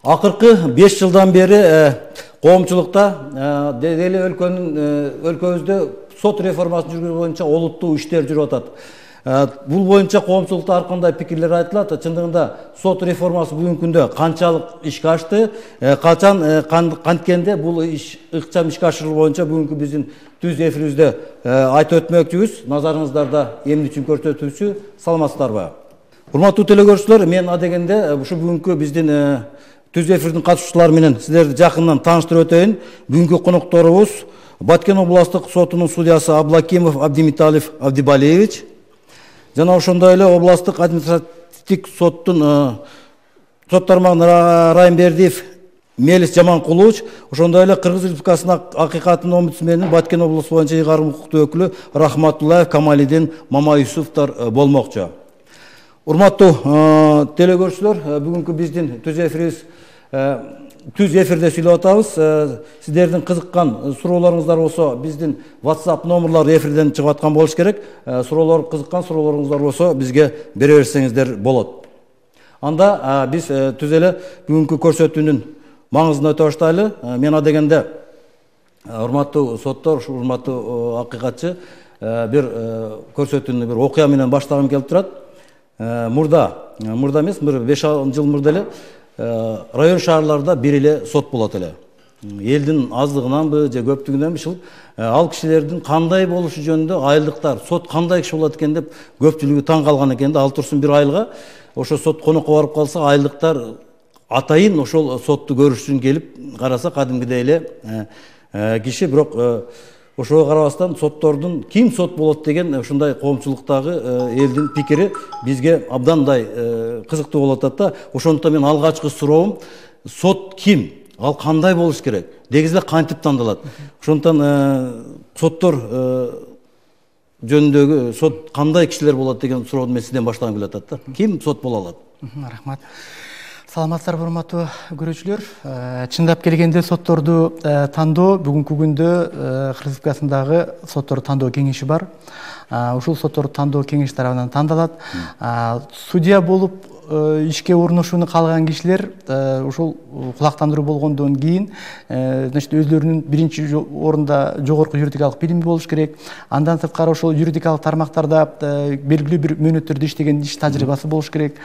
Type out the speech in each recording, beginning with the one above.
Акыркы 5 жылдан бери коомчулукта деле өлкөбүздө сот реформасын жүргүзүү боюнча олуттуу иштер жүрүп атат. Бул боюнча коомчулукта ар кандай пикирлер айтылат. Чындыгында сот реформасы бүгүнкү күндө канчалык ишке ашты, качан канткенде бул ыкчам ишке ашыруу боюнча бүгүнкү биздин түз эфирибизде айтып өтмөкчүбүз. Назарыңыздарда эмне үчүн көрсөтүүчү. Саламатсыздарбы? Урматтуу телекөрүүчүлөр, мен адегенде ушу бүгүнкү биздин түз эфирдин катышуучулары менен сиздерди жакындан тааныштырып өтөйүн. Бүгүнкү конокторубуз Баткен областык сотунун судьясы Аблакимов Абдимиталов Абдибалиевич жана ошондой эле областык административдик соттун сот тармагынын Райымбердиев Мелис Жаманкулович, ошондой эле Кыргыз Республикасынын акыйкаттын омбудсмени Баткен областы боюнча ыйгарым укуктуу өкүлү Рахматуллаев Камалидин Мамаюсуфтар болмокчу. Урматтуу телекөрүүчүлөр, бүгүнкү биздин түз эфирде сүйлөп атабыз. Сиздердин кызыккан суроолоруңуздар болсо, биздин WhatsApp номерлары эфирден чыгып аткан болуш керек. Кызыккан суроолоруңуздар болсо, бизге бере берсеңиздер болот. Анда биз түз эле бүгүнкү көрсөтүүнүн маңызын өтө баштайлы. Мен адегенде урматтуу соттор, урматтуу акыйкатчы, бир көрсөтүүнү бир окуя менен баштагым келип турат. Мурда эмес, бир 5 жыл мурда эле район шаарларда бир эле сот болот эле. Элдин аздыгынанбы же көптүгүнөнбү ушул ал кишилердин кандай болушу жөнүндө айылдыктар, сот кандай киши болот экен деп көпчүлүгү таң калган экен да. Ал турсун бир айылга ошо сот конокко барып калса, айылдыктар атайын ошол сотту көрүш үчүн келип караса, кадимгидей эле киши, бирок ошого карабастан соттордун ким сот болот деген ушундай коомчулуктагы элдин пикири бизге абдандай кызыктуу болуп атат да. Ошондуктан мен алгачкы суроом, сот ким? Ал кандай болуш керек? Дегиз эле кантип тандалат? Ошондуктан соттор жөнүндөгү сот кандай кишилер болот деген суроону мен сизден баштагым келип атат да. Ким сот боло алат? Рахмат. Саламатсыздарбы, урматтуу көрүүчүлөр. Чындап келгенде сотторду тандоо бүгүнкү күндө Кыргыз Республикасындагы сотторду тандоо кеңеши бар. Ушул сотторду тандоо кеңеш тарабынан тандалат. Судья болуп ишке орношууну каалаган кишилер ушул кулактандыруу болгондон кийин өзлөрүнүн биринчи орунда жогорку юридикалык билими болуш керек. Андан сырткары ошол юридикалык тармактарда белгилүү бир мөөнөттөрдө иштеген иш тажрыйбасы болуш керек.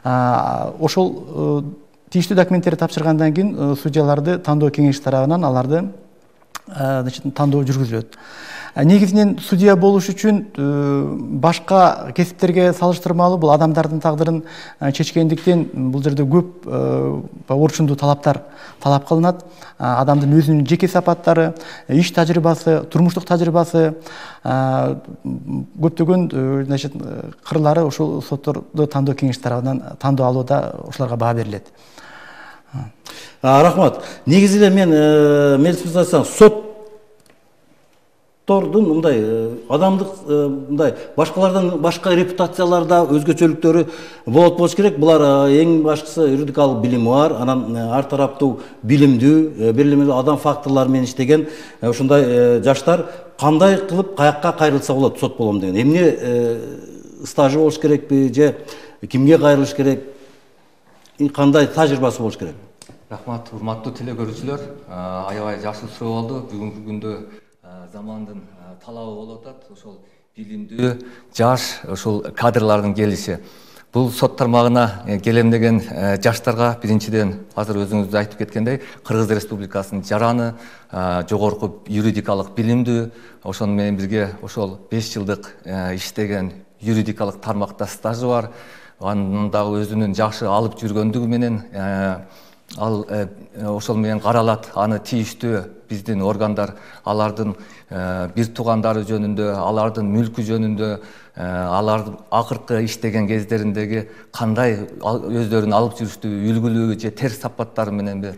Ошол тийиштүү документтерди тапшыргандан кийин судьяларды тандоо кеңеши тарабынан аларды тандоо жүргүзүлөт. Негизинен судья болуш үчүн башка кесиптерге салыштырмалуу бул адамдардын тагдырын чечкендиктен бул жерде көп орчундуу талаптар талап кылынат. Адамдын өзүнүн жеке сапаттары, иш тажрыйбасы, турмуштук тажрыйбасы, көптөгөн кырлары ошол сотторду тандоо кеңеши тарабынан тандоо алууда ошолорго баа берилет. Рахмат. Негизи эле мен мелисиз айтсам, соттордун мындай адамдык мындай башка репутацияларда өзгөчөлүктөрү болуш керек. Булар эң башкысы юридикалык билими бар, анан ар тараптуу билимдүү, бир адам факторлору менен иштеген ушундай жаштар кандай кылып каякка кайрылса болот сот болом деген. Эмне стажы болуш керекпи же кимге кайрылыш керек? Кандай тажрыйбасы болуш керек? Рахмат, урматтуу телекөрүүчүлөр. Аябай жакшы суроо болду. Бүгүнкү күндө замандын талабы болуп атат. Ошол билимдүү жаш, ошол кадрлардын келиши. Бул сот тармагына келемдеген жаштарга биринчиден азыр өзүңүз айтып кеткендей, Кыргыз Республикасынын жараны, жогорку юридикалык билимдүү, ошону менен бирге ошол 5 жылдык иштеген юридикалык тармакта стажы бар. Анын дагы өзүнүн жакшы алып жүргөндүгү менен ал ошол менен каралат. Аны тийиштүү биздин органдар алардын бир туугандары жөнүндө, алардын мүлкү жөнүндө, алардын акыркы иштеген кездериндеги кандай өздөрүн алып жүрүштүү үлгүлүгү же терс сапаттары мененби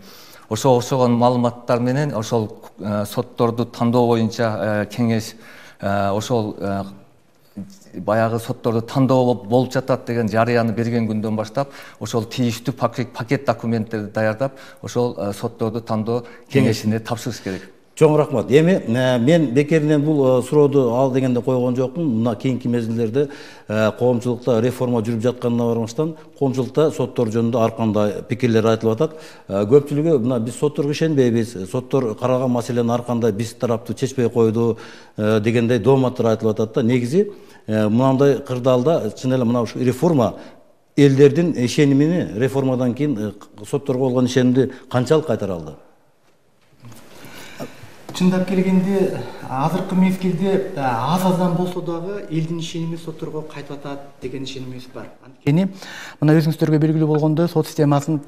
ошогон маалыматтар менен ошол сотторду тандоо боюнча кеңеш ошол баягы сотторду тандоо болуп жатат деген жарыяны берген күндөн баштап ошол тийиштүү пакет документтерди даярдап ошол сотторду тандоо кеңешине тапшырыш керек. Чоң рахмат. Эми мен бекеринен бул сурооду ал дегенде койгон жокмун. Мына кийинки мезгилдерде коомчулукта реформа жүрүп жатканына карабастан, коомчулукта соттор жөнүндө ар кандай пикирлер айтылып атат. Көпчүлүгү мына биз сотторго ишенбейбиз, соттор караган маселени ар кандай биз тараптуу чечпей койду дегендей дооматтар айтылып атат да. Негизи мындай кырдаалда чын эле мына ушул реформа элдердин ишенимини, реформадан кийин сотторго болгон ишенимди канчалык кайтара алды? Чындап келгенде азыркы мезгилде аз-аздан болсо дагы элдин ишеними сотторго кайтып атат деген ишенимибиз бар. Анткени мына өзүңүздөргө белгилүү болгондой сот системасын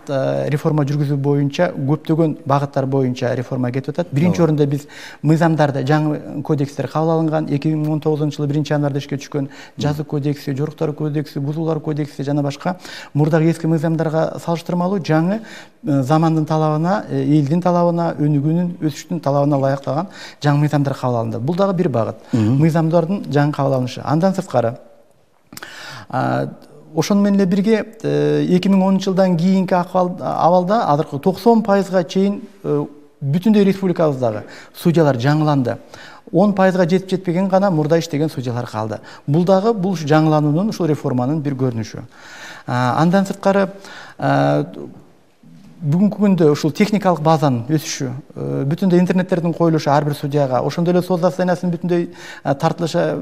реформа жүргүзүү боюнча көптөгөн багыттар боюнча реформа кетип атат. Биринчи орунда биз мыйзамдарды, жаңы кодекстер кабыл алынган 2019-жылы 1-январда ишке түшкөн жазык кодекси, жоруктар кодекси, бузуулар кодекси жана башка мурдагы эски мыйзамдарга салыштырмалуу жаңы замандын талабына, элдин талабына, өнүгүүнүн, өсүштүн талабына ылайыктаган жаңы мыйзамдар кабыл алынды. Бул дагы бир багыт. Мыйзамдардын жаңы кабыл алынышы. Андан сырткары ошону менен эле бирге 2010-жылдан кийинки абалда азыркы 90%га чейин бүтүндөй республикабыздагы судьялар жаңыланды. 10%га жетип жетпеген гана мурда иштеген судьялар калды. Бул дагы бул жаңылануунун, ушул реформанын бир көрүнүшү. Андан сырткары бүгүнкү күндө ушул техникалык базанын өсүшү, бүтүндөй интернеттердин коюлушу ар бир судьяга, ошондой эле сот заседаниясынын бүтүндөй тартылышы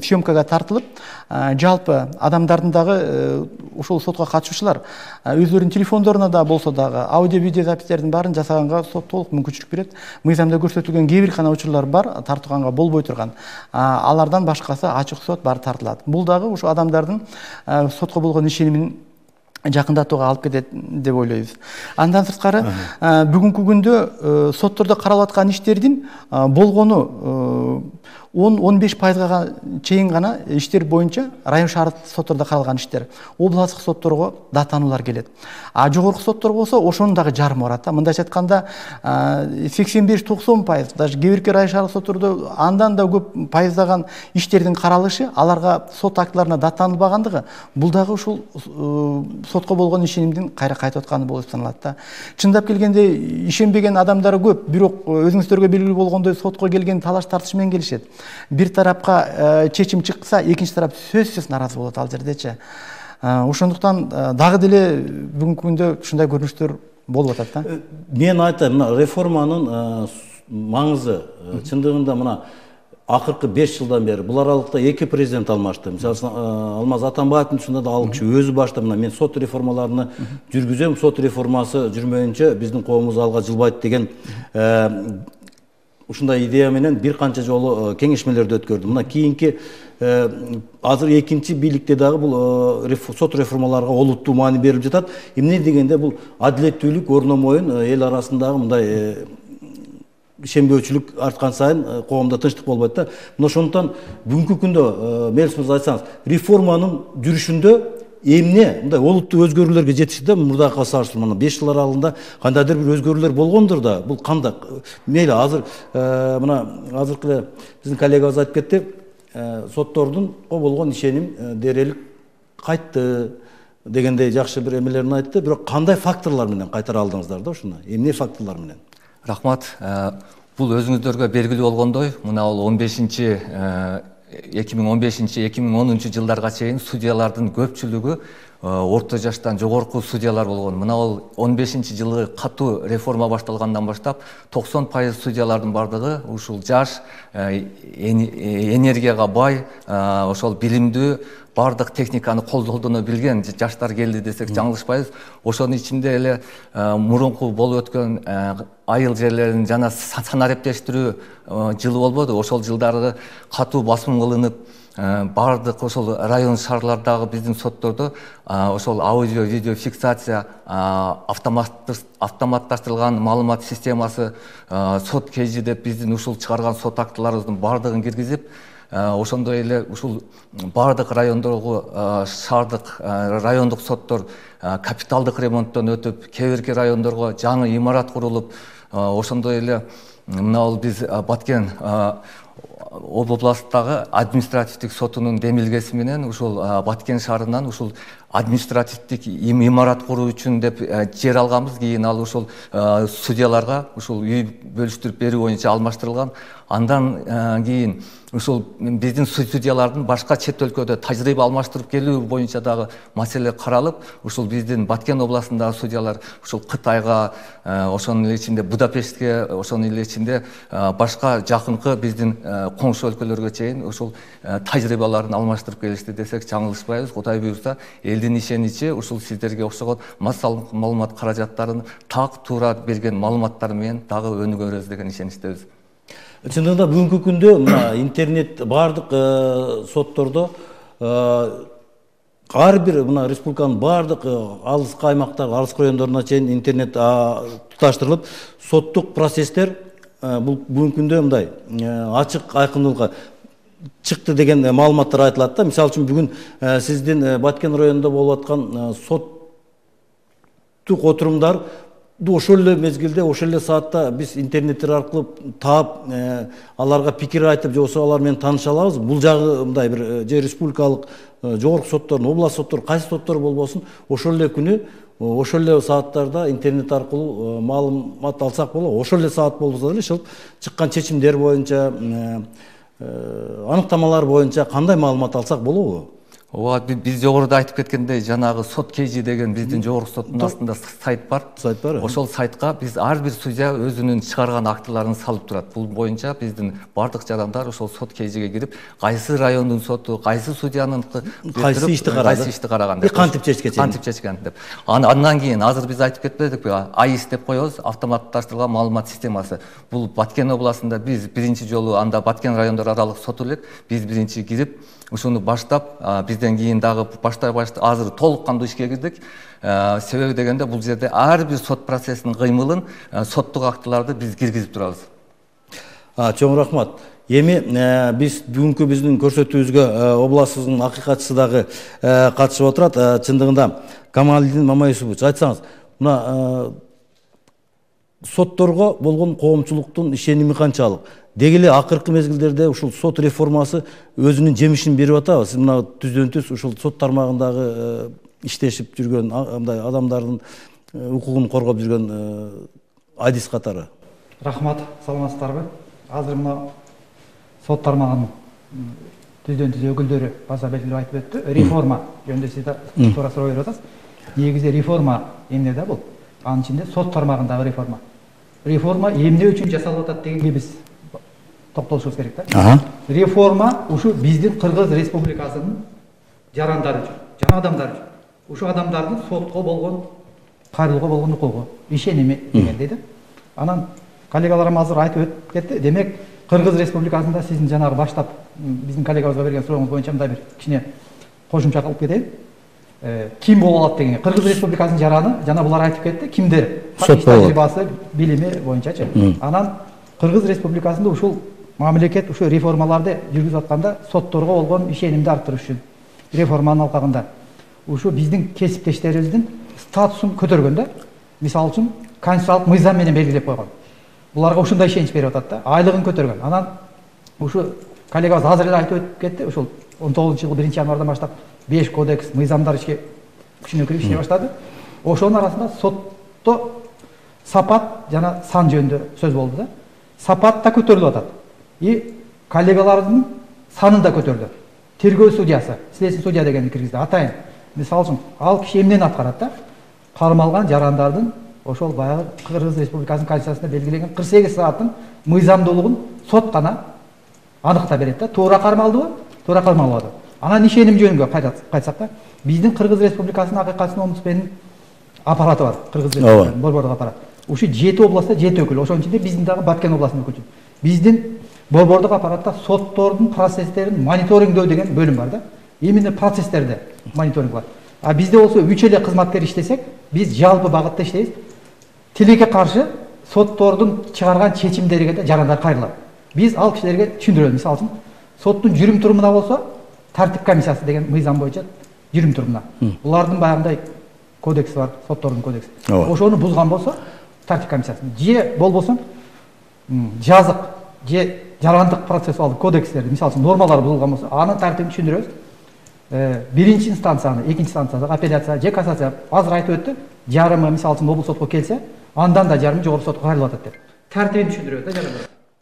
съемкага тартылып, жалпы адамдардын дагы ушул сотко катышуучулар өздөрүнүн телефондоруна да болсо дагы аудио видео запистердин баарын жасаганга сот толук мүмкүнчүлүк берет. Мыйзамда көрсөтүлгөн кээ бир гана учурлар бар, тартылганга болбой турган. Алардан башкасы ачык сот баары тартылат. Бул дагы ушул адамдардын сотко болгон ишенимин жакындатууга алып кетет деп ойлойбуз. Андан сырткары бүгүнкү күндө соттордо каралып аткан иштердин болгону 10-15%га чейин гана иштер боюнча район шаардык соттордо каралган иштер. Областтык сотторго даттануулар келет. Жогорку соттор болсо ошонун дагы жарымы барат. Мындайча айтканда 85-90%, даже кээ бирки район шаардык соттордо андан да көп пайыздаган иштердин каралышы, аларга сот актыларына даттанылбагандыгы, бул дагы ушул сотко болгон ишенимдин кайра кайтып атканы болуп саналат да. Чындап келгенде ишенбеген адамдар көп, бирок өзүңүздөргө белгилүү болгондой сотко келген талаш тартыш менен келишет. Бир тарапка чечим чыкса, экинчи тарап сөзсүз наразы болот ал жердечи. Ошондуктан дагы деле бүгүнкү күндө ушундай көрүнүштөр болуп атат да. Мен айтайын, мына реформанын маңызы чындыгында мына акыркы 5 жылдан бери бул аралыкта 2 президент алмашты. Мисалы Алмаз Атамбаевдин ушунда да ал киши өзү баштап мына мен сот реформаларыны жүргүзөм, сот реформасы жүрмөйүнчө биздин коомубуз алга жылбайт деген ушундай идея менен бир канча жолу кеңешмелерди өткөрдү. Мына кийинки азыр экинчи бийликте дагы бул сот реформаларга олуттуу маани берилип жатат. Эмне дегенде бул адилеттүүлүк орномойун, эл арасындагы мындай ишенбөөчүлүк арткан сайын коомдо тынчтык болбойт да. Мына ошондуктан бүгүнкү күндө Мелис мырза айтсаңыз, реформанын жүрүшүндө эмне мындай олуттуу өзгөрүүлөргө жетишти да, мурдакыга салыштырмалуу 5 жыл аралыгында кандайдыр бир өзгөрүүлөр болгондур да. Бул кандай? Мейли азыр мына азыркы эле биздин коллегабыз айтып кетти, соттордун болгон ишеним дээрелик кайтты дегендей жакшы бир эмелерин айтты. Бирок кандай факторлор менен кайтара алдыңыздар да ушуну? Эмне факторлор менен? Рахмат. Бул өзүңүздөргө белгилүү болгондой, мына ал 2015-2010 жылдарга чейин судьялардын көпчүлүгү орто жаштан жогорку судьялар болгон. Мына ал 15-жылы катуу реформа башталгандан баштап 90% судьялардын бардыгы ушул жаш, энергияга бай, ошол билимдүү, бардык техниканы колдону билген жаштар келди десек жаңылышпайбыз. Ошонун ичинде эле мурунку болуп өткөн айыл жерлерин жана санариптештирүү жылы болбоду. Ошол жылдары катуу басым кылынып, бардык ошол район шаарлардагы биздин соттордо ошол аудио видео фиксация, автоматташтырылган маалымат системасы, сот кежи деп биздин ушул чыгарган сот актыларыбыздын бардыгын киргизип, ошондой эле ушул бардык райондогу шаардык райондук соттор капиталдык ремонттон өтүп, кээ бирки райондорго жаңы имарат курулуп, ошондой эле мына ол биз Баткен областагы административдик сотунун демилгеси менен ушул Баткен шаарынан ушул административдик имарат куруу үчүн деп жер алганбыз. Кийин ал ушул судьяларга ушул үй бөлүштүрүп берүү боюнча алмаштырылган. Андан кийин ушул биздин судьялардын башка чет өлкөдө тажрыйба алмаштырып келүү боюнча дагы маселе каралып, ушул биздин Баткен областындагы судьялар ушул Кытайга, ошонун эле ичинде Будапештке, ошонун эле ичинде башка жакынкы биздин коңшу өлкөлөргө чейин ушул тажрыйбаларын алмаштырып келишти десек жаңылышпайбыз. Кудай буюрса, элдин ишеничи ушул сиздерге окшогон маалымат каражаттарын так туура берген маалыматтар менен дагы өнүгөрбүз деген ишеничтебиз. Чындыгында бүгүнкү күндө мына интернет бардык соттордо ар бир мына республиканын бардык алыскы аймактагы алыскы райондоруна чейин интернет туташтырылып, соттук процесстер бул бүгүнкү күндө мындай ачык айкындуулукка чыкты деген маалыматтар айтылат да. Мисалы үчүн бүгүн сиздин Баткен районунда болуп аткан соттук отурумдар ошол эле мезгилде, ошол эле саатта биз интернеттер аркылуу таап, аларга пикир айтып, же болбосо алар менен тааныша алабыз. Бул жагы мындай бир же республикалык жогорку соттордун, област соттор, кайсы соттор болбосун, ошол эле күнү, ошол эле сааттарда интернет аркылуу маалымат алсак болот. Ошол эле саат болсо деле чыккан чечимдер боюнча, аныктамалар боюнча кандай маалымат алсак болобу? Ооба, биз жогоруда айтып кеткендей, жанагы сот кейжи деген биздин жогорку соттун астында сайт бар. Сайт бар. Ошол сайтка биз ар бир судья өзүнүн чыгарган актыларын салып турат. Бул боюнча биздин бардык жарандар ошол сот кейжиге кирип, кайсы райондун соту, кайсы судьянын кайсы ишти караган деп, кантип чечкен деп. Андан кийин азыр биз айтып кетпедикпи, АИС деп коебуз, автоматташтырылган маалымат системасы. Бул Баткен областында биз биринчи жолу анда Баткен райондор аралык соту элек, биз биринчи кирип, ушуну баштап, бизден кийин дагы баштай азыр толук кандуу ишке кирдик. Себеби дегенде бул жерде ар бир сот процессинин кыймылын, соттук актыларды биз киргизип турабыз. Чоң рахмат. Эми биз бүгүнкү биздин көрсөтүүбүзгө областыбыздын акыйкатчысы дагы катышып отурат. Чындыгында Камалидин Мамаюсупович, айтсаңыз, мына сотторго болгон коомчулуктун ишеними канчалык? Деги эле акыркы мезгилдерде ушул сот реформасы өзүнүн жемишин берип атабы? Сиз мына түздөн-түз ушул сот тармагындагы иштешип жүргөн мындай адамдардын укугун коргоп жүргөн адис катары. Рахмат, саламатсыздарбы? Азыр мына сот тармагынын түздөн-түз өкүлдөрү баса белгилеп айтып өттү. Реформа жөнүндө сиз туура суроо берип атасыз. Негизи реформа эмне да бул? Анын ичинде сот тармагындагы реформа. Реформа эмне үчүн жасалып атат дегенге биз токтолушубуз керек да. Реформа ушу биздин Кыргыз Республикасынын жарандары үчүн, жана адамдар үчүн. Ушу адамдардын сотко болгон, кайрылууга болгон укугу, ишеними дегендей да. Анан коллегаларым азыр айтып өтүп кетти. Демек, Кыргыз Республикасында сиздин жанагы баштап биздин коллегабызга берген сурооңуз боюнча мындай бир кичине кошумча кылып кетейин. Ким боло алат дегенге, Кыргыз Республикасынын жараны, жана булар айтып кетти, кимдер? Иш тажрыйбасы, билими боюнчачы. Анан Кыргыз Республикасында ушул мамлекет ушу реформаларды жүргүзүп атканда сотторго болгон ишенимди арттырыш үчүн реформанын алкагында ушу биздин кесиптештерибиздин статусун көтөргөн да. Мисалы үчүн конституциялык мыйзам менен белгилеп койгон. Буларга ушундай ишенич берип атат да, айлыгын көтөргөн. Анан ушу коллегабыз азыр эле айтып өтүп кетти, ушул 19-жылы 1-январдан баштап 5 кодекс, мыйзамдар ишке күчүнө кирип иштей баштады. Ошонун арасында сотто сапат жана сан жөнүндө сөз болду да. Сапат да көтөрүлүп атат. И коллегалардын санын да көтөрдү. Тергөө судьясы, следственный судья дегенди киргизди. Атайын. Мисалы үчүн, ал киши эмнени аткарат да? Кармалган жарандардын ошол баягы Кыргыз Республикасынын конституциясында белгиленген 48 сааттын мыйзамдуулугун сот гана аныктап берет да. Туура кармалдыбы? Туура кармалбады. Анан ишеним жөнүндө кайтсак да, биздин Кыргыз Республикасынын акыйкатчысынын омбудсменин аппараты бар. Кыргыз Республикасынын борбордук аппарат. Ушу 7 областта 7 өкүл. Ошонун ичинде биздин дагы Баткен областынын өкүлү. Биздин борбордук аппаратта соттордун процесстерин мониторингдөө деген бөлүм бар да. Именно процесстерде мониторинг бар. А бизде болсо 3 эле кызматкер иштесек, биз жалпы багытта иштейбиз. Тилекке каршы соттордун чыгарган чечимдериге да жарандар кайрылат. Биз ал кишилерге түшүндүрөбүз. Мисалы үчүн, соттун жүрүм турумуна болсо, тартип комиссиясы деген мыйзам боюнча жүрүм турумуна. Булардын баягындай кодекси бар, соттордун кодекси. Ошону бузган болсо, тартип комиссиясы. Же болбосо жазық же жаргандык процессуалдык кодекстерди мисалы үчүн нормалар бузулган болсо анын тартибин түшүндүрөбүз. Биринчи инстанцияны, экинчи инстанцияда апелляция же кассация азыр айтып өттү. Жарымы мисалы үчүн облус сотко келсе, андан да жарымы жогорку сотко кайрылып атат деп. Тартибин түшүндүрөбүз да жана.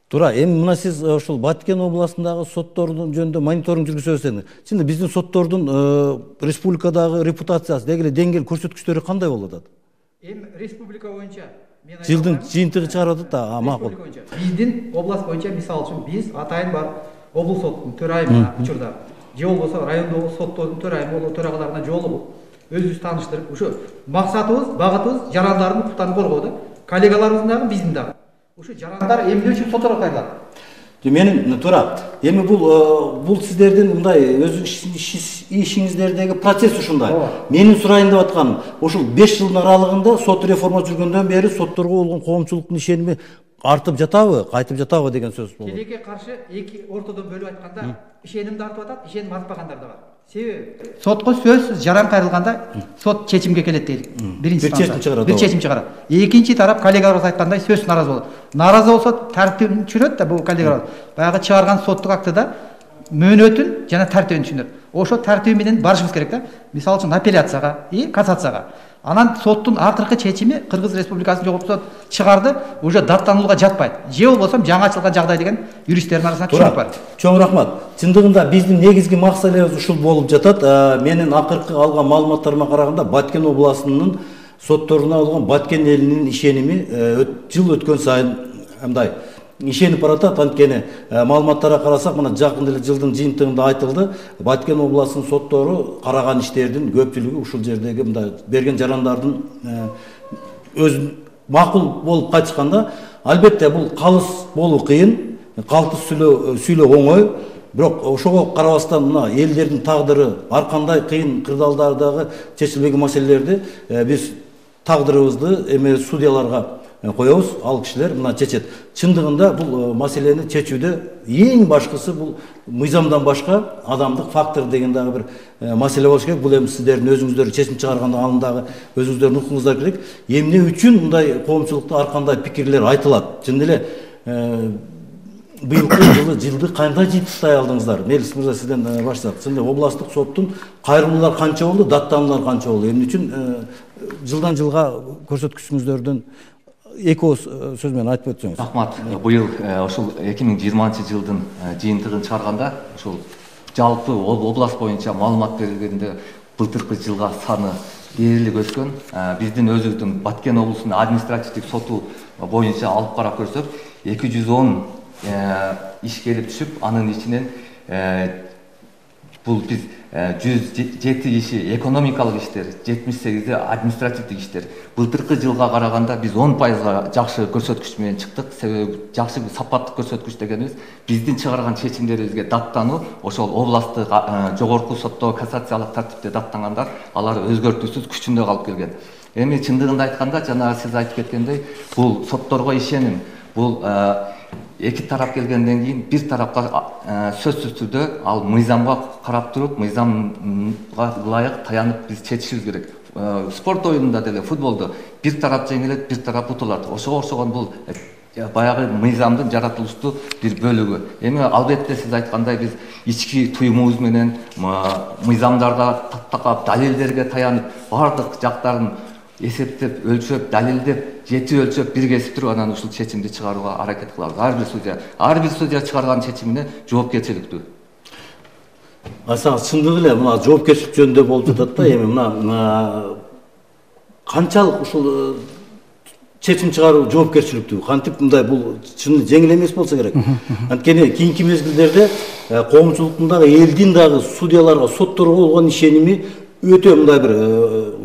Туура, эми мына сиз ушул Баткен областындагы соттордун жөнүндө мониторинг жүргүзөсүз. Чынында биздин соттордун республикадагы репутациясы, деги эле деңгээл көрсөткүчтөрү кандай болуп атат? Эми республика боюнча Жылдын жыйынтыгы чыгарып атат да, макул. Биздин область боюнча мисалы үчүн биз атайын бар облус сотунун төрайымына учурда же болбосо райондогу соттордун төрайымы төрагаларына жолугуп өзүбүз тааныштырып, ушу максатыбыз, багытыбыз жарандардын укуктарын коргоо да. Коллегаларыбыздын дагы биздин дагы. Ушу жарандар эмне үчүн сотторго кайрылат? Менин туура. Эми бул сиздердин мындай өз ишиңиздердеги процесс ушундай. Менин сурайын деп атканым, ушул 5 жылдын аралыгында сот реформа жүргөндөн бери сотторго болгон коомчулуктун ишеними артып жатабы, кайтып жатабы деген сөз болду. Келеке каршы эки ортодон бөлүп айтканда, ишенимди артып атат, ишеним артпагандар да бар. Себеби сотко сөзсүз жаран кайрылганда сот чечимге келет дейли. Биринчи бир чечим чыгарат. Экинчи тарап коллегаларыбыз айткандай сөзсүз наразы болот. Наразы болсо тартибин түшүнөт да бул коллегалар. Баягы чыгарган соттук актыда мөөнөтүн жана тартибин түшүнөт. Ошо тартиби менен барышыбыз керек да. Мисалы үчүн апелляцияга и кассацияга. Анан соттун акыркы чечими Кыргыз Республикасынын жогорку сот чыгарды, уже даттанууга жатпайт. Же болбосо жаңы ачылган жагдай деген юристтердин арасында түшүнүк бар. Чоң рахмат. Чындыгында биздин негизги максатыбыз ушул болуп жатат. Менин акыркы алган маалыматтарыма караганда Баткен областынын сотторуна болгон Баткен элинин ишеними жыл өткөн сайын мындай ишенип баратат. Анткени маалыматтарга карасак, мына жакын эле жылдын жыйынтыгында айтылды, Баткен областынын соттору караган иштердин көпчүлүгү ушул жердеги мындай берген жарандардын өз макул болуп кайтышканда, албетте бул калыс болуу кыйын, калыс сүйлөө оңой, бирок ошого карабастан мына элдердин тагдыры ар кандай кыйын кырдаалдардагы чечилбеген маселелерди биз тагдырыбызды эме судьяларга коебуз, ал кишилер мына чечет. Чындыгында бул маселени чечүүдө эң башкысы бул мыйзамдан башка адамдык фактор деген дагы бир маселе болуш керек. Бул эми сиздердин өзүңүздөр чечим чыгарганда анын дагы өзүңүздөрдүн укугуңуздар керек. Эмне үчүн мындай коомчулукта ар кандай пикирлер айтылат? Чын эле быйылкы жылды кандай жыйынтыктай алдыңыздар? Мелис мырза, сизден баштасак. Чын эле областтык соттун кайрылуулар канча болду, даттануулар канча болду? Эмне үчүн жылдан жылга көрсөткүчүңүздөрдүн эки сөз менен айтып өтсөңүз. Рахмат. Быйыл ошол 2020 жылдын жыйынтыгын чыгарганда ошол жалпы область боюнча маалымат берилгенде былтыркы жылга саны дээрлик өскөн. Биздин өзүбүздүн Баткен облусунун административдик соту боюнча алып карап көрсөк 210 иш келип түшүп, анын ичинен бул биз 107 иши экономикалык иштер, 78 административдик иштер. Былтыркы жылга караганда биз 10% жакшы көрсөткүч менен чыктык. Себеби жакшы сапаттык көрсөткүч дегенибиз биздин чыгарган чечимдерибизге даттануу, ошол областтык жогорку сотто кассациялык тартипте даттангандар алар өзгөртүүсүз күчүндө калып келген. Эми чындыгында айтканда, жана сиз айтып кеткендей, бул сотторго ишеним, бул эки тарап келгенден кийин бир тарапка сөзсүз түрдө ал мыйзамга карап туруп, мыйзамга ылайык таянып биз чечишибиз керек. Спорт оюнунда деле, футболдо бир тарап жеңилет, бир тарап утулат. Ошого окшогон бул баягы мыйзамдын жаратылыштуу бир бөлүгү. Эми албетте сиз айткандай биз ички туюмубуз менен мыйзамдарга тактап, далилдерге таянып, бардык жактарын эсептеп, өлчөп, далилдеп, жети өлчөп, бир кесип туруп анан ушул чечимди чыгарууга аракет кылабыз. Ар бир судья чыгарган чечимине жоопкерчиликтүү. Айсаңыз, чындыгы эле мына жоопкерчилик жөнүндө болуп жатат да, эми мына канчалык ушул чечим чыгаруу жоопкерчиликтүү? Кантип мындай бул чын жеңил эмес болсо керек. Анткени кийинки мезгилдерде коомчулуктун дагы элдин дагы судьяларга, сотторго болгон ишеними өтө мындай бир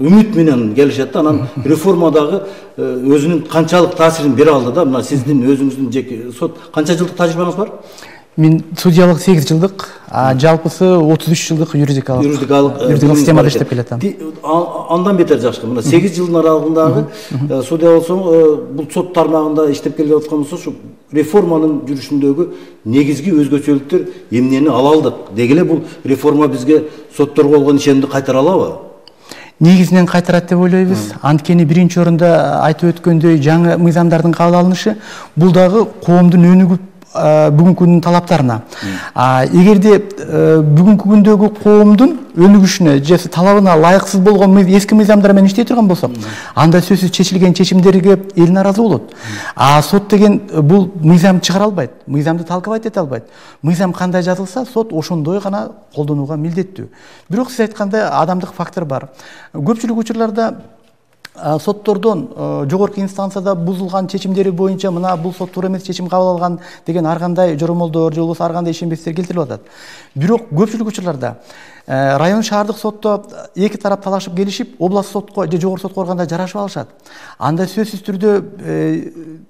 үмүт менен келишет да. Анан реформадагы өзүнүн канчалык таасирин бере алды да. Мына сиздин өзүңүздүн жеке сот канча жылдык тажрыйбаңыз бар? Мен судьялык 8 жылдык, жалпысы 33 жылдык юридикалык системада иштеп келатам. Андан бетер жакшы. Мына 8 жылдын аралыгындагы судья болсоң, бул сот тармагында иштеп келип аткан болсо, ушу реформанын жүрүшүндөгү негизги өзгөчөлүктөр эмнени ала алдык? Деги эле бул реформа бизге сотторго болгон ишенимди кайтара алабы? негизинен кайтарат деп ойлойбуз. Анткени биринчи орунда айтып өткөндөй жаңы мыйзамдардын кабыл алынышы бул дагы коомдун өнүгүп бүгүнкү күндүн талаптарына. Эгерде бүгүнкү күндөгү коомдун өнүгүшүнө же талабына ылайыксыз болгон эски мыйзамдар менен иштей турган болсок, анда сөзсүз чечилген чечимдерге эл наразы болот. Сот деген бул мыйзам чыгара албайт, мыйзамды талкабайт эте албайт. Мыйзам кандай жазылса, сот ошондой гана колдонууга милдеттүү. Бирок сиз айткандай адамдык фактор бар. Көпчүлүк учурларда соттордон жогорку инстанцияда бузулган чечимдери боюнча мына бул сот туура эмес чечим кабыл алган деген ар кандай жоромолдор же болбосо ар кандай ишенбестер келтирип атат. Бирок көпчүлүк учурларда район шаардык сотто эки тарап талашып келишип, область сотко же жогорку сотко барганда жарашып алышат. Анда сөзсүз түрдө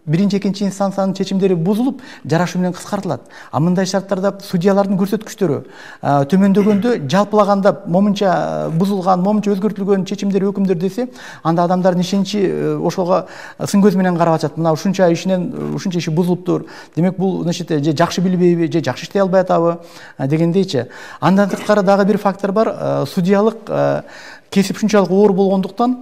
биринчи, экинчи инстанциянын чечимдери бузулуп, жарашуу менен кыскартылат. Мындай шарттарда судьялардын көрсөткүчтөрү төмөндөгөндө, жалпылаганда момунча бузулган, момунча өзгөртүлгөн чечимдер, өкүмдөр десе, анда адамдардын ишеничи ошого сын көз менен карап атат. Мына ушунча иши бузулуптур. Демек бул значит же жакшы билбейби, же жакшы иштей албай атабы дегендейчи. Андан тышкары дагы бир фактор бар. Судьялык кесип ушунчалык оор болгондуктан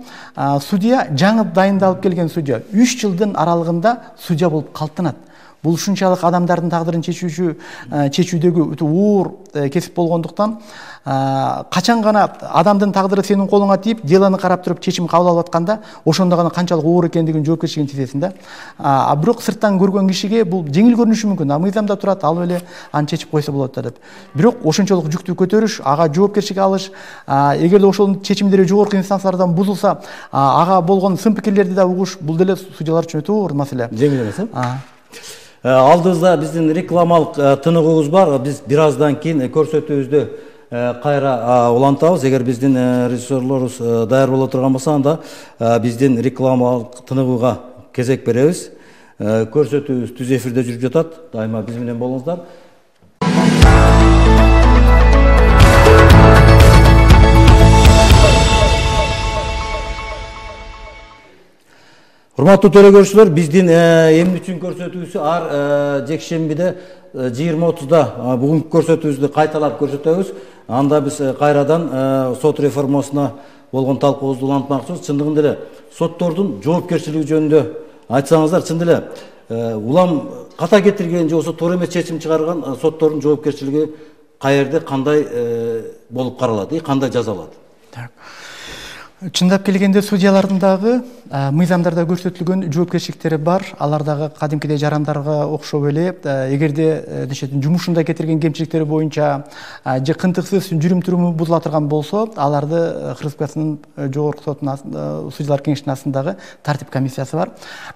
судья, жаңы дайындалып келген судья 3 жылдын аралыгында судья болуп калыптанат. Бул ушунчалык адамдардын тагдырын чечүүдөгү өтө оор кесип болгондуктан качан гана адамдын тагдыры сенин колуңа тиип, делону карап туруп чечим кабыл алып атканда, ошондо гана канчалык оор экендигин, жоопкерчилигин сезесиң да. Бирок сырттан көргөн кишиге бул жеңил көрүнүшү мүмкүн. Мыйзамда турат, алып эле аны чечип койсо болот да деп. Бирок ошончолук жүктү көтөрүш, ага жоопкерчилик алыш, эгерде ошонун чечимдери жогорку инстанциялардан бузулса, ага болгон сын пикирлерди да угуш, бул деле судьялар үчүн өтө оор маселе. Жеңил эмес, алдыбызда биздин рекламалык тыныгыбыз бар. Биз бир аздан кийин көрсөтүүбүздү кайра улантабыз. Эгер биздин режиссерлорубуз даяр боло турган болсо, анда биздин рекламалык тыныгууга кезек беребиз. Көрсөтүүбүз түз эфирде жүрүп жатат. Дайыма биз менен болуңуздар. Урматтуу көрүүчүлөр, биздин эмне үчүн көрсөтүүсү ар жекшембиде 20:30-да бүгүнкү көрсөтүүбүздү кайталап көрсөтөбүз. Анда биз кайрадан сот реформасына болгон талкуубузду улантмакчыбыз. Чындыгында эле соттордун жоопкерчилиги жөнүндө айтсаңыздар, чындыгында эле улам ката кетирген же болбосо туура эмес чечим чыгарган соттордун жоопкерчилиги каерде, кандай болуп каралат, кандай жазалат? Чындап келгенде судьялардын дагы мыйзамдарда көрсөтүлгөн жоопкерчиликтери бар. Алар дагы кадимкидей жарандарга окшоп эле, эгерде жумушунда кетирген кемчиликтери боюнча же кынтыксыз жүрүм-туруму бузула турган болсо, аларды Кыргызстанын жогорку сотунун судьялар кеңешинин астындагы тартип комиссиясы бар.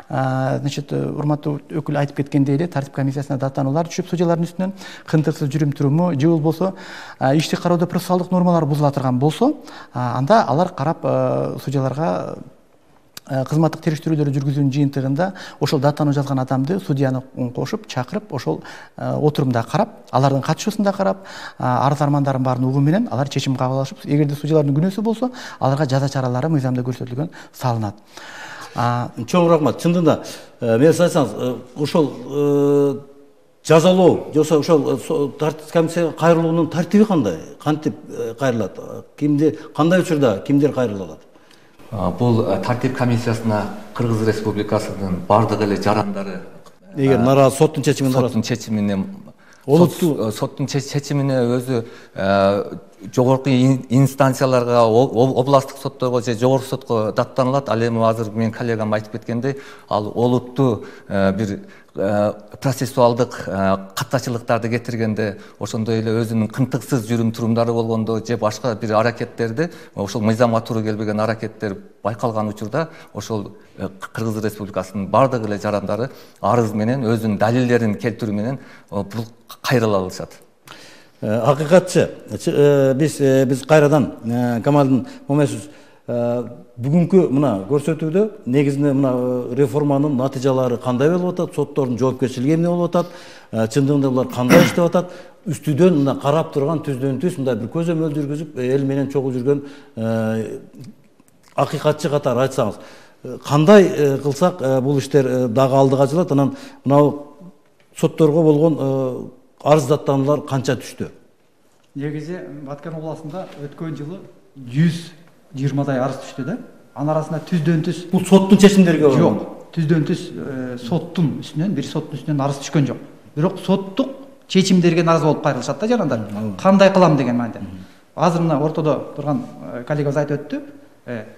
Значит, урматтуу өкүл айтып кеткендей эле, тартип комиссиясына даттануулар түшүп, судьялардын үстүнөн кынтыксыз жүрүм-туруму же болбосо ишти кароодо процессуалдык нормалар бузула турган болсо, анда алар карап судьяларга кызматтык териштирүүлөрдү жүргүзүүнүн жыйынтыгында ошол даттануу жазган адамды судьяны кошуп, чакырып, ошол отурумда карап, алардын катышуусун да карап, арыз армандарын баарын угуу менен алар чечим кабыл алышып, эгерде судьялардын күнөөсү болсо, аларга жаза чаралары мыйзамда көрсөтүлгөн салынат. Чоң рахмат. Чындыгында мен айтсаңыз, ошол жазалоо, жоса ошол тартип комиссияга кайрылуунун тартиби кандай? Кантип кайрылат? Кимди, кандай учурда кимдер кайрылат? Бул тартип комиссиясына Кыргыз Республикасынын бардык эле жарандары, эгер наразы соттун чечимине соттун чечимине өзү жогорку инстанцияларга, областтык сотторго же жогорку сотко даттаналат. Ал эми азыр менин коллегам айтып кеткендей, ал олуттуу бир процессуалдык каттачылыктарды кетиргенде, ошондой эле өзүнүн кынтыксыз жүрүм-турумдары болгондо же башка бир аракеттерди, ошол мыйзамга туура келбеген аракеттер байкалган учурда, ошол Кыргыз Республикасынын бардык эле жарандары арыз менен өзүнүн далилдерин келтирүү менен бул кайрыла алышат. Акыйкатчы, биз кайрадан Камалдын Момесов бүгүнкү мына көрсөтүүдө негизинде мына реформанын натыйжалары кандай болуп атат, соттордун жоопкерчилиги эмне болуп атат, чындыгында булар кандай иштеп атат, үстүдөн мына карап турган түздөн-түз мындай бир көзөмөл жүргүзүп, эл менен чогуу жүргөн акыйкатчы катары айтсаңыз, кандай кылсак бул иштер дагы алдыга жылат, анан мына сотторго болгон арыздаттануулар канча түштү? Негизи Баткен областында өткөн жылы 100 20дай арыз түштү да. Анын арасында түздөн түз Бул соттун чечимдерге жок. Түздөн түз соттун үстүнөн, бир соттун үстүнөн арыз түшкөн жок. Бирок соттук чечимдерге наразы болуп кайрылышат да жарандар. Кандай кылам деген маанайда. Азыр мына ортодо турган коллегабыз айтып өттү.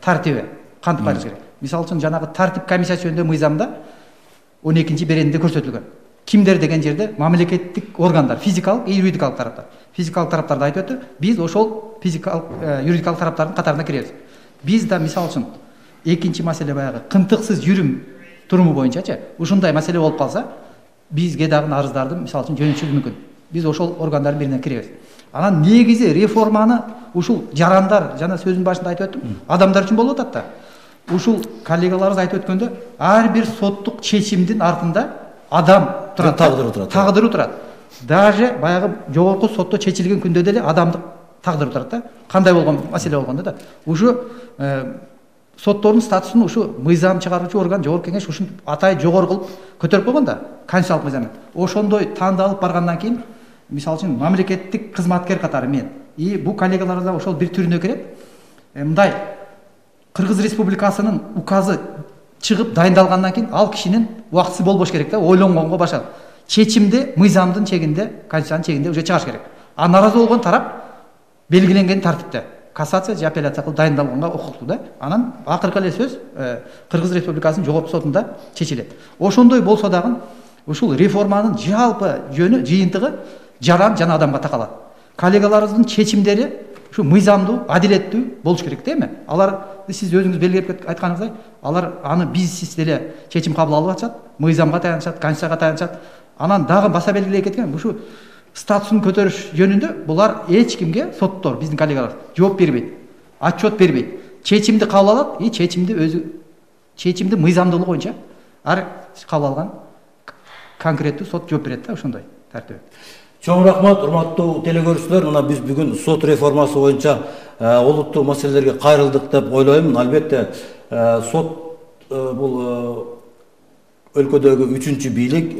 Тартиби кантип кайрылыш керек. Мисалы үчүн жанагы тартип комиссиясы жөнүндө мыйзамда 12-ci беренде көрсөтүлгөн. Кимдер деген жерде мамлекеттик органдар, физикалык, юридикалык тараптар. Физикалык тараптарды айтып өттү. Биз ошол физикалык, юридикалык тараптардын катарына киребиз. Биз да мисалы үчүн экинчи маселе баягы кынтыксыз жүрүм туруму боюнчачы, ушундай маселе болуп калса, бизге дагы арыздарды мисалы үчүн жөнөтүшүбүз мүмкүн. Биз ошол органдардын бирине киребиз. Анан негизи реформаны ушул жарандар, жана сөзүн башында айтып өттүм, адамдар үчүн болуп атат да. Ушул коллегаларыбыз айтып өткөндө, ар бир соттук чечимдин артында адам турат, тагдыры турат. Даже баягы жогорку сотто чечилген күндө деле адамдык тагдыры турат да. Кандай болгон маселе болгондо да. Ушу соттордун статусун ушу мыйзам чыгаруучу орган, жогорку кеңеш ушун атай жогору кылып көтөрүп койгон да, конституциялык мыйзам. Ошондой тандалып баргандан кийин, мисалы үчүн мамлекеттик кызматкер катары мен бул коллегаларыбыз да ошол бир түрүнө кирет. Мындай Кыргыз Республикасынын указы чыгып дайындалгандан кийин ал кишинин убактысы болбош керек да, ойлонгонго башат. Чечимди мыйзамдын чегинде, конституциянын чегинде уже чыгаш керек. А наразы болгон тарап белгиленген тартипте кассация же апелляция кылып дайындалганга укуктуу да. Анан акыркы эле сөз Кыргыз Республикасынын жогорку сотунда чечилет. Ошондой болсо дагы ушул реформанын жалпы жөнү, жыйынтыгы жаран жана адамга такалат. Коллегаларыбыздын чечимдери ушу мыйзамдуу, адилеттүү болуш керек дейми? Алар сиз өзүңүз белгилеп айтканыңыздай, алар аны бизсиз деле чечим кабыл алып атышат, мыйзамга таянышат, конституцияга таянышат. Анан дагы баса белгилей кеткен, ушу статусун көтөрүш жөнүндө булар эч кимге, соттор, биздин коллегалар жооп бербейт, отчет бербейт. Чечимди кабыл алат, чечимди өзү чечимди мыйзамдуулугу боюнча ар кабыл алган конкреттүү сот жооп берет да, ошондой тартиби. Чоң рахмат, урматтуу телекөрүүчүлөр. Мына биз бүгүн сот реформасы боюнча олуттуу маселелерге кайрылдык деп ойлойм. Албетте сот бул өлкөдөгү 3-чү бийлик,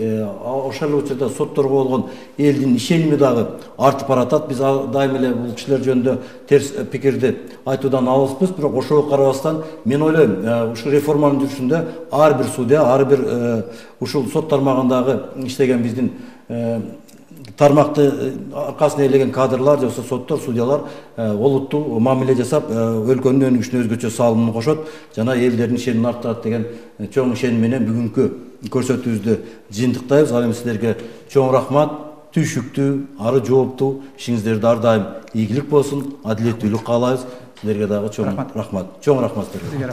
ошол учурда сотторго болгон элдин ишеними дагы артып баратат. Биз дайым эле бул кишилер жөнүндө терс пикирди айтуудан алыспыз, бирок ошого карабастан мен ойлойм, ушул реформанын жүрүшүндө ар бир судья, ар бир ушул сот тармагындагы иштеген биздин тармакты аркасына ээлеген кадрлар же соттор, судьялар олуттуу мамиле жасап, өлкөнүн өнүгүшүнө өзгөчө салымын кошот, жана элдердин ишенимин арттырат деген чоң ишеним менен бүгүнкү көрсөтүүбүздү жыйынтыктайбыз. Ал эми силерге чоң рахмат, түйшүктүү, ары жооптуу ишиңиздерде ар дайым ийгилик болсун, адилеттүүлүк каалайбыз. Силерге дагы чоң рахмат. Чоң рахмат силерге.